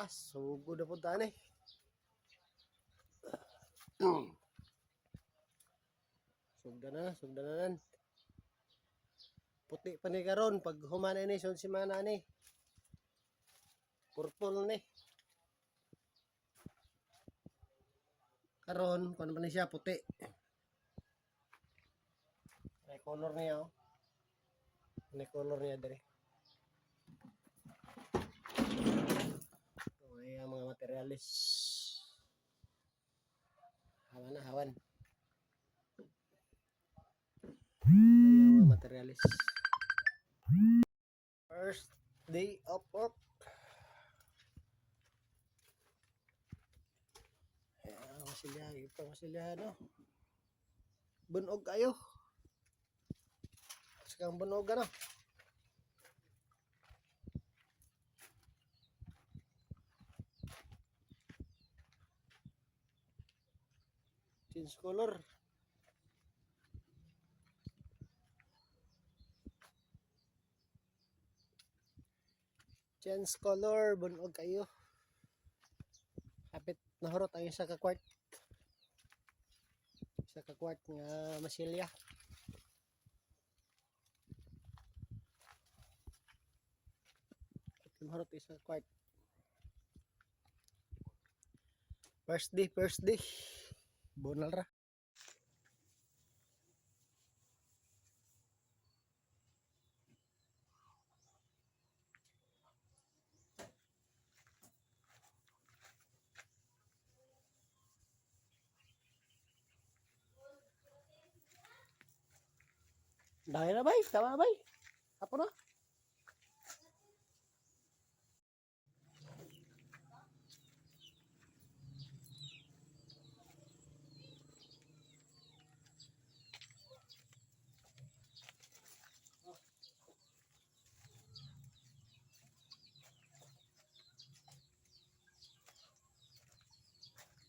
Sugod na punta ni. Sugda na. Puti pa ni karon pag humana ni son si mana ni. Purple ni. Karon kuno man ni siya puti. Ay color niya oh. Ni color niya dire. Ay mga materialis. Hawan. Ay mga materialis. First day of work. Masilya no. Bunog kayo. Sekarang bunog ano. Change color. Change color, bunog kayo. Kapit nahurot ang isa ka quart. Isa ka quart nga masilya. Nahurot isa ka quart. First day. Bonal ra. Dahil na bay, tama na bay. Apo na.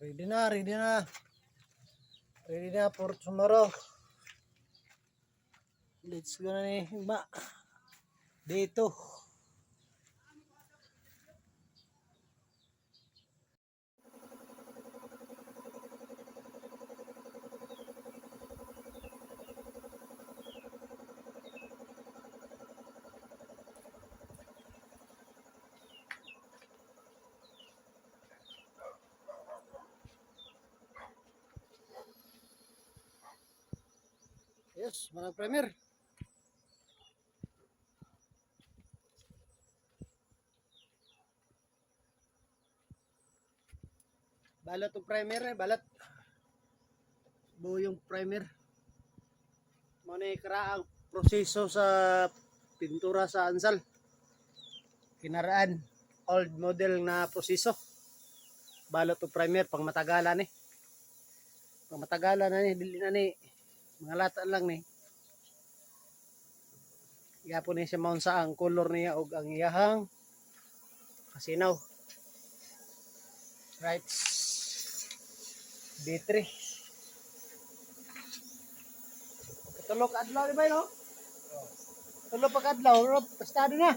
Ready na for tomorrow. Let's go na ni ba. Dito. Yes, manang premier. Balot ang primer balat. Buo yung primer. Muna ang proseso sa pintura sa ansal. Kinaraan. Old model na proseso. Balot ang primer pang matagalan eh. Pang matagalan na ni, dili na ni. Mga lata lang ni. Yapon ni siya maun sa ang color niya o ang iyahang kasinaw. Right. D3. Tulog adlaw di ba no? Tulog pag adlaw, estado na.